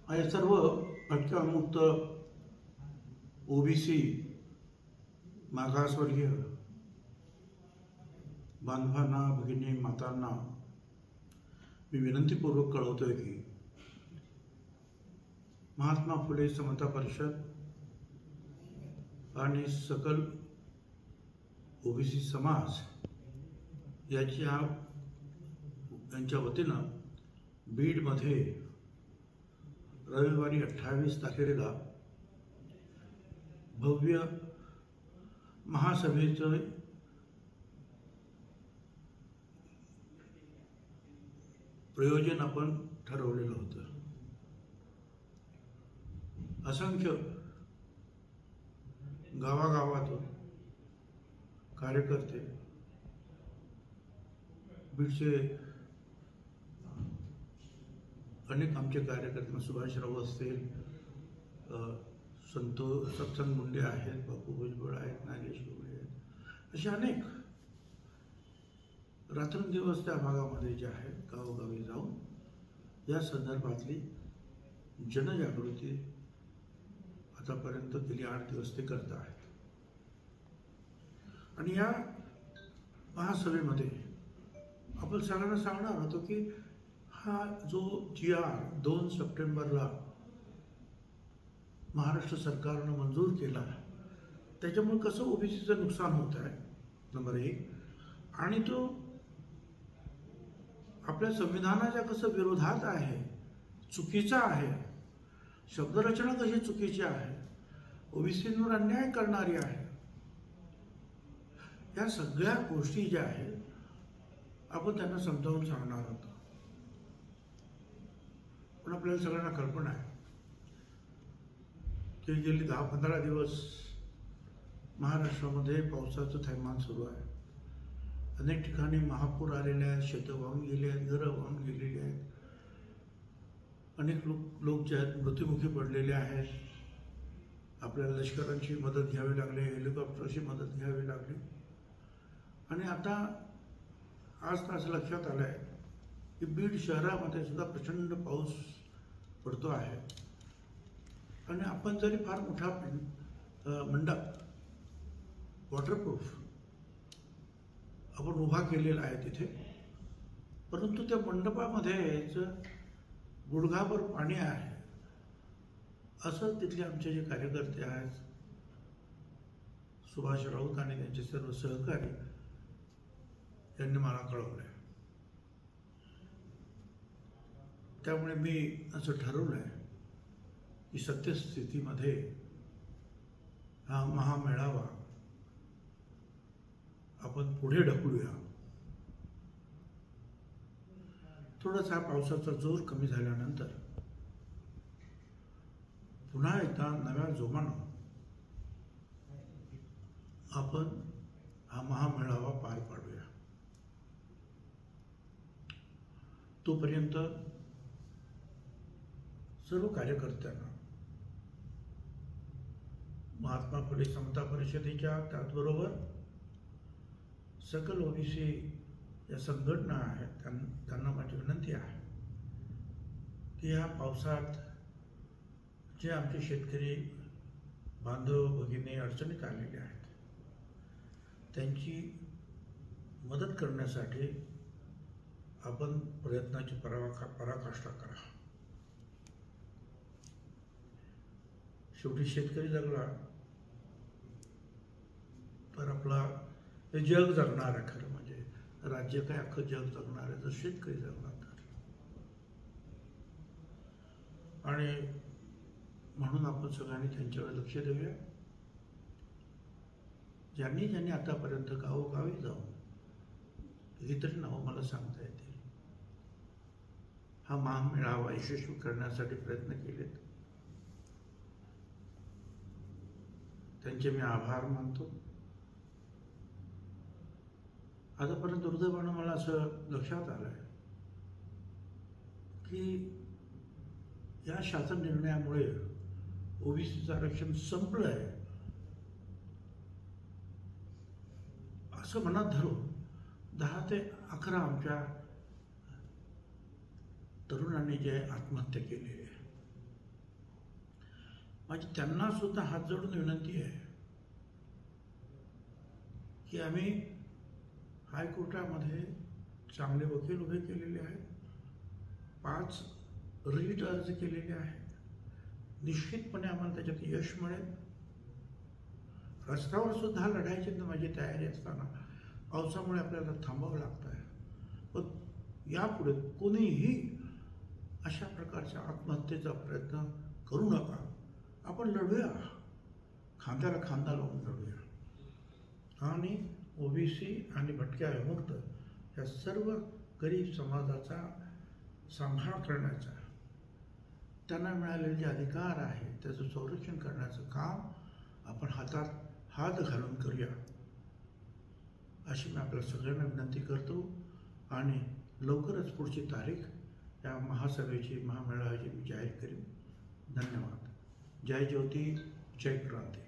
या सर्व भटक्यामुक्त ओबीसी मागासवर्गीय बांधवांना, भगिनी, मातांना मी विनंतीपूर्वक कळवतोय की महात्मा फुले समता परिषद आणि सकल ओबीसी समाज यांच्या वतीनं बीडमध्ये रविवारी 28 तारखेला भव्य महासभेचं प्रयोजन आपण ठरवलेलं होतं. असंख्य गावागावातून कार्यकर्ते, बीडचे अनेक आमचे कार्यकर्ते, सुभाषराव असतील, सत्संग मुंडे आहेत, बापू भुजबळ आहेत, नागेश गोळे आहेत, असे अनेक रात्रंदिवस त्या भागामध्ये जे आहेत गावोगावी जाऊन या संदर्भातली जनजागृती आतापर्यंत गेली 8 दिवस ते करत आहेत. आणि या महासभेमध्ये आपण सगळ्यांना सांगणार होतो की हा जो GR 2 सप्टेंबरला महाराष्ट्र सरकारनं मंजूर केला त्याच्यामुळे कसं ओबीसीचं नुकसान होत आहे नंबर 1, आणि तो आपल्या संविधानाच्या कसं विरोधात आहे, चुकीचा आहे, शब्दरचना कशी चुकीची आहे, ओबीसींवर अन्याय करणारी आहे. या सगळ्या गोष्टी ज्या आहेत आपण त्यांना समजावून सांगणार होतो. पण आपल्याला सगळ्यांना कल्पना आहे की गेली 10-15 दिवस महाराष्ट्रामध्ये पावसाचं थैमान सुरू आहे. अनेक ठिकाणी महापूर आलेले आहेत, शेतं वाहून गेली आहेत, घरं वाहून गेलेली आहेत. अनेक लोक जे आहेत मृत्युमुखी पडलेले आहेत. आपल्याला लष्करांची मदत घ्यावी लागली, हेलिकॉप्टरची मदत घ्यावी लागली. आणि आता आज तास लक्षात आलं आहे की बीड शहरामध्ये सुद्धा प्रचंड पाऊस पडतो आहे. आणि आपण जरी फार मोठा मंडप वॉटरप्रूफ आपण उभा केलेला आहे तिथे, परंतु त्या मंडपामध्येच गुडघाभर पाणी आहे असं तिथले आमचे जे कार्यकर्ते आहेत, सुभाष राऊत आणि त्यांचे सर्व सहकारी यांनी मला कळवलं आहे. त्यामुळे मी असं ठरवलं आहे की सत्यस्थितीमध्ये हा महामेळावा आपण पुढे ढकलूया. थोडासा पावसाचा जोर कमी झाल्यानंतर पुन्हा एकदा नव्या जोमानं आपण हा महामेळावा पार पाडूया. तोपर्यंत सर्व कार्यकर्त्यांना, महात्मा फुले समता परिषदेच्या, त्याचबरोबर सकल ओबीसी या संघटना आहेत त्यांना माझी विनंती आहे की या पावसात जे आमचे शेतकरी बांधव भगिनी अडचणीत आलेले आहेत त्यांची मदत करण्यासाठी आपण प्रयत्नाची पराकाष्ठा करा. शेवटी शेतकरी जगला तर आपला हे जग जगणार आहे. खरं म्हणजे राज्य काय अख्खं जग जगणार आहे जर शेतकरी जगणार तर. आणि म्हणून आपण सगळ्यांनी त्यांच्याकडे लक्ष देऊया. ज्यांनी आतापर्यंत गावोगावी जाऊन कितीतरी नावं मला सांगता येतील हा महामेळावा यशस्वी करण्यासाठी प्रयत्न केलेत, त्यांचे मी आभार मानतो. आतापर्यंत दुर्दैवानं मला असं लक्षात आलं आहे की या शासन निर्णयामुळे ओबीसीचं आरक्षण संपलं आहे असं मनात धरून 10 ते 11 आमच्या तरुणांनी जे आत्महत्या केली आहे माझी त्यांना सुद्धा हात जोडून विनंती आहे की आम्ही हायकोर्टामध्ये चांगले वकील उभे केलेले आहेत, 5 रीट अर्ज केलेले आहेत. निश्चितपणे आम्हाला त्याच्यात यश मिळेल. रस्त्यावर सुद्धा लढायची माझी तयारी असताना पावसामुळे आपल्याला थांबावं लागतं आहे. पण यापुढे कोणीही अशा प्रकारच्या आत्महत्येचा प्रयत्न करू नका. आपण लढूया, खांद्याला खांदा लावून लढूया आणि ओबीसी आणि भटक्या विमुक्त या सर्व गरीब समाजाचा सांभाळ करण्याचा, त्यांना मिळालेले जे अधिकार आहे त्याचं संरक्षण करण्याचं काम आपण हातात हात घालून करूया अशी मी आपल्या सगळ्यांना विनंती करतो. आणि लवकरच पुढची तारीख या महासभेची, महामेळाव्याची मी जाहीर करेन. धन्यवाद. जय ज्योती, जय क्रांती.